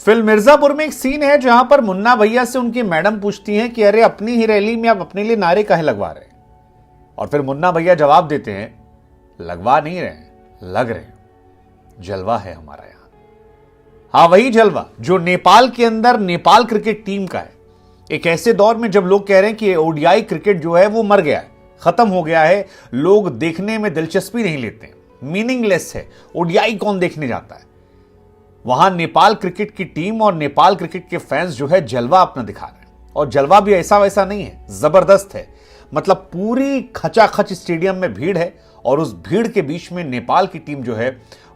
Film Mirzapur में एक scene है जहां पर मुन्ना भैया से उनकी मैडम पूछती हैं कि अरे अपनी ही रैली में आप अपने लिए नारे काहे लगवा रहे हैं। और फिर मुन्ना भैया जवाब देते हैं, लगवा नहीं रहे, लग रहे, जलवा है हमारा यहां। हाँ, वही जलवा जो नेपाल के अंदर नेपाल क्रिकेट टीम का है। एक ऐसे दौर में जब लोग कह रहे हैं कि ओडीआई क्रिकेट जो है वो मर गया है, खत्म हो गया है, लोग देखने में दिलचस्पी नहीं लेते, मीनिंगलेस है, ओडीआई कौन देखने जाता है, वहां नेपाल क्रिकेट की टीम और नेपाल क्रिकेट के फैंस जो है जलवा अपना दिखा रहे हैं। और जलवा भी ऐसा वैसा नहीं है, जबरदस्त है। मतलब पूरी खचाखच स्टेडियम में भीड़ है और उस भीड़ के बीच में नेपाल की टीम जो है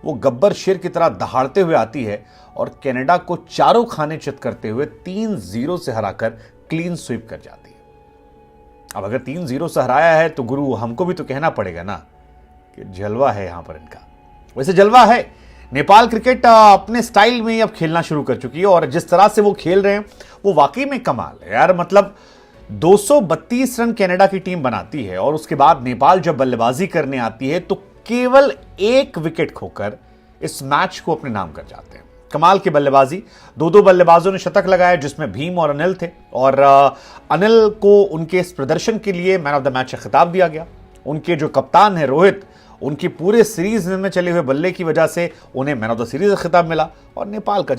वो गब्बर शेर की तरह दहाड़ते हुए आती है और कनाडा को चारों खाने चित करते हुए 3-0 से हराकर क्लीन स्वीप कर जाती है। अब अगर 3-0 से हराया है तो गुरु हमको भी तो कहना पड़ेगा ना कि जलवा है यहां पर इनका। वैसे जलवा है, नेपाल क्रिकेट अपने स्टाइल में ही अब खेलना शुरू कर चुकी है और जिस तरह से वो खेल रहे हैं वो वाकई में कमाल है यार। मतलब 232 रन कनाडा की टीम बनाती है और उसके बाद नेपाल जब बल्लेबाजी करने आती है तो केवल 1 विकेट खोकर इस मैच को अपने नाम कर जाते हैं। कमाल की बल्लेबाजी, 2 बल्लेबाजों ने शतक लगाया जिसमें भीम और अनिल थे और अनिल को उनके इस प्रदर्शन के लिए मैन ऑफ द मैच का खिताब दिया गया। उनके जो कप्तान है रोहित, उनकी पूरे सीरीज में चले हुए बल्ले की वजह से उन्हें मैन ऑफ द सीरीज का खिताब मिला। और नेपाल का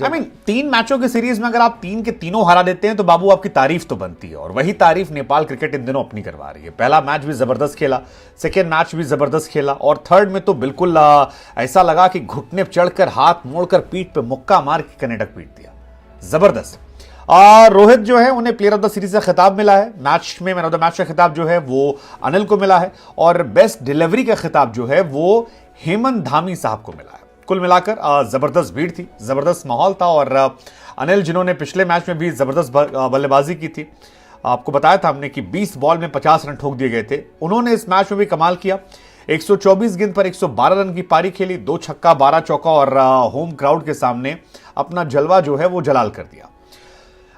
3 मैचों की सीरीज में अगर आप 3 के तीनों हरा देते हैं तो बाबू आपकी तारीफ तो बनती है और वही तारीफ नेपाल क्रिकेट इन दिनों अपनी करवा रही है। पहला मैच भी जबरदस्त खेला, सेकेंड मैच भी जबरदस्त खेला और थर्ड में तो बिल्कुल ऐसा लगा कि घुटने चढ़कर हाथ मोड़कर पीठ पे मुक्का मार के कनाडा पीट दिया। जबरदस्त। रोहित जो है उन्हें प्लेयर ऑफ द सीरीज का खिताब मिला है। मैच में मैन ऑफ द मैच का खिताब जो है वो अनिल को मिला है और बेस्ट डिलीवरी का खिताब जो है वो हेमंत धामी साहब को मिला है। कुल मिलाकर जबरदस्त भीड़ थी, जबरदस्त माहौल था और अनिल जिन्होंने पिछले मैच में भी जबरदस्त बल्लेबाजी की थी, आपको बताया था हमने कि 20 बॉल में 50 रन ठोक दिए गए थे, उन्होंने इस मैच में भी कमाल किया। 124 गेंद पर 112 रन की पारी खेली, 2 छक्का 12 चौका और होम क्राउड के सामने अपना जलवा जो है वो जलाल कर दिया।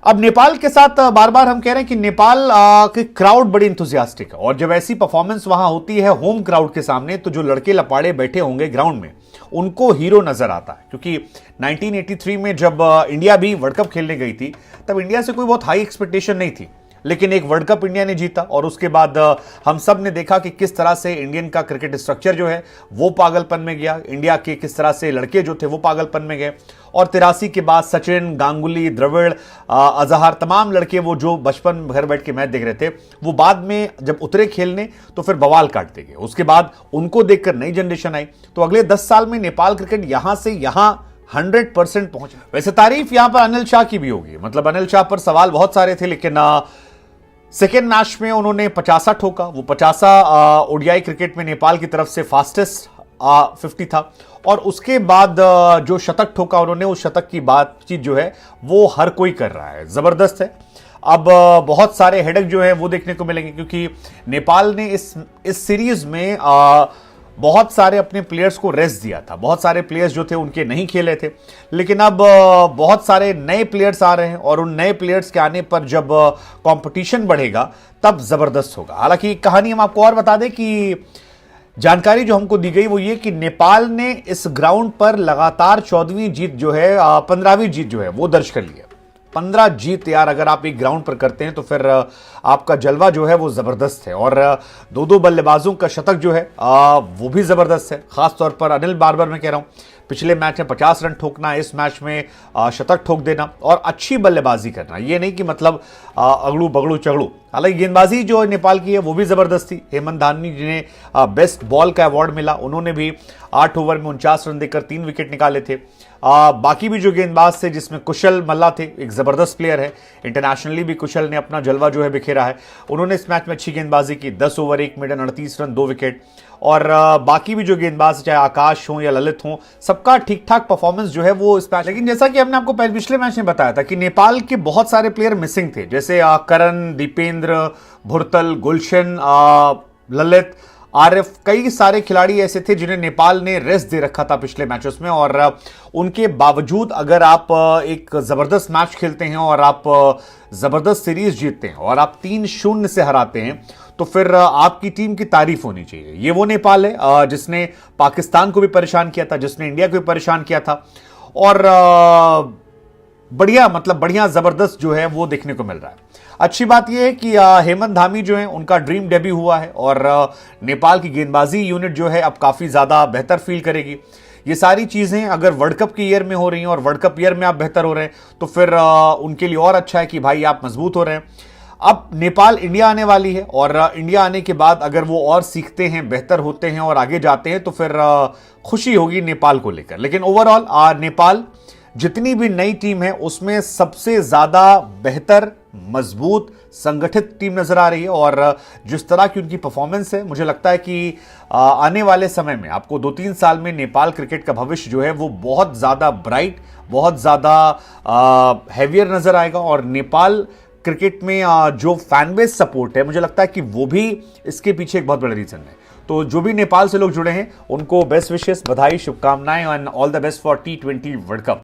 अब नेपाल के साथ बार बार हम कह रहे हैं कि नेपाल की क्राउड बड़ी इंथुजियास्टिक है और जब ऐसी परफॉर्मेंस वहां होती है होम क्राउड के सामने तो जो लड़के लपाड़े बैठे होंगे ग्राउंड में उनको हीरो नजर आता है। क्योंकि 1983 में जब इंडिया भी वर्ल्ड कप खेलने गई थी तब इंडिया से कोई बहुत हाई एक्सपेक्टेशन नहीं थी, लेकिन एक वर्ल्ड कप इंडिया ने जीता और उसके बाद हम सब ने देखा कि किस तरह से इंडियन का क्रिकेट स्ट्रक्चर जो है वो पागलपन में गया, इंडिया के किस तरह से लड़के जो थे वो पागलपन में गए। और 83 के बाद सचिन, गांगुली, द्रविड़, अजहर, तमाम लड़के वो जो बचपन घर बैठ के मैच देख रहे थे वो बाद में जब उतरे खेलने तो फिर बवाल काटते गए। उसके बाद उनको देखकर नई जनरेशन आई तो अगले 10 साल में नेपाल क्रिकेट यहां से यहां 100% पहुंचा। वैसे तारीफ यहां पर अनिल शाह की भी होगी, मतलब अनिल शाह पर सवाल बहुत सारे थे लेकिन सेकेंड मैच में उन्होंने 50 ठोका। वो 50 ओडीआई क्रिकेट में नेपाल की तरफ से फास्टेस्ट 50 था और उसके बाद जो शतक ठोका उन्होंने, उस शतक की बातचीत जो है वो हर कोई कर रहा है, जबरदस्त है। अब बहुत सारे हेडक जो है वो देखने को मिलेंगे क्योंकि नेपाल ने इस सीरीज में बहुत सारे अपने प्लेयर्स को रेस्ट दिया था, बहुत सारे प्लेयर्स जो थे उनके नहीं खेले थे, लेकिन अब बहुत सारे नए प्लेयर्स आ रहे हैं और उन नए प्लेयर्स के आने पर जब कंपटीशन बढ़ेगा तब जबरदस्त होगा। हालांकि कहानी हम आपको और बता दें कि जानकारी जो हमको दी गई वो ये कि नेपाल ने इस ग्राउंड पर लगातार 14वीं जीत जो है 15वीं जीत जो है वो दर्ज कर ली है। 15 जीत यार अगर आप एक ग्राउंड पर करते हैं तो फिर आपका जलवा जो है वो जबरदस्त है और 2 बल्लेबाजों का शतक जो है वो भी जबरदस्त है। खासतौर पर अनिल, बार बार मैं कह रहा हूं, पिछले मैच में 50 रन ठोकना, इस मैच में शतक ठोक देना और अच्छी बल्लेबाजी करना, ये नहीं कि मतलब अगड़ू बगड़ू चगड़ू। हालांकि गेंदबाजी जो नेपाल की है वो भी जबरदस्त थी। हेमंत धामी जिन्हें बेस्ट बॉल का अवार्ड मिला, उन्होंने भी 8 ओवर में 49 रन देकर 3 विकेट निकाले थे। बाकी भी जो गेंदबाज थे जिसमें कुशल मल्ला थे, एक जबरदस्त प्लेयर है, इंटरनेशनली भी कुशल ने अपना जलवा जो है बिखेरा है, उन्होंने इस मैच में अच्छी गेंदबाजी की, 10 ओवर 1 मिनट 38 रन 2 विकेट। और बाकी भी जो गेंदबाज चाहे आकाश हो या ललित हो, सबका ठीक ठाक परफॉर्मेंस जो है वो इस मैच। लेकिन जैसा कि हमने आपको पिछले मैच में बताया था कि नेपाल के बहुत सारे प्लेयर मिसिंग थे, जैसे करण, दीपेंद्र, भुरतल, गुलशन, ललित, आरिफ, कई सारे खिलाड़ी ऐसे थे जिन्हें नेपाल ने रेस्ट दे रखा था पिछले मैचेस में और उनके बावजूद अगर आप एक जबरदस्त मैच खेलते हैं और आप जबरदस्त सीरीज जीतते हैं और आप 3-0 से हराते हैं तो फिर आपकी टीम की तारीफ होनी चाहिए। ये वो नेपाल है जिसने पाकिस्तान को भी परेशान किया था, जिसने इंडिया को भी परेशान किया था और बढ़िया, मतलब बढ़िया जबरदस्त जो है वो देखने को मिल रहा है। अच्छी बात यह है कि हेमंत धामी जो है उनका ड्रीम डेब्यू हुआ है और नेपाल की गेंदबाजी यूनिट जो है अब काफी ज्यादा बेहतर फील करेगी। ये सारी चीजें अगर वर्ल्ड कप के ईयर में हो रही हैं और वर्ल्ड कप ईयर में आप बेहतर हो रहे हैं तो फिर उनके लिए और अच्छा है कि भाई आप मजबूत हो रहे हैं। अब नेपाल इंडिया आने वाली है और इंडिया आने के बाद अगर वो और सीखते हैं, बेहतर होते हैं और आगे जाते हैं तो फिर खुशी होगी नेपाल को लेकर। लेकिन ओवरऑल नेपाल जितनी भी नई टीम है उसमें सबसे ज्यादा बेहतर, मजबूत, संगठित टीम नजर आ रही है और जिस तरह की उनकी परफॉर्मेंस है मुझे लगता है कि आने वाले समय में आपको 2-3 साल में नेपाल क्रिकेट का भविष्य जो है वो बहुत ज्यादा ब्राइट, बहुत ज्यादा हैवियर नजर आएगा। और नेपाल क्रिकेट में जो फैन बेस सपोर्ट है मुझे लगता है कि वो भी इसके पीछे एक बहुत बड़ा रीजन है। तो जो भी नेपाल से लोग जुड़े हैं उनको बेस्ट विशेस, बधाई, शुभकामनाएं and all the best for T20 world cup.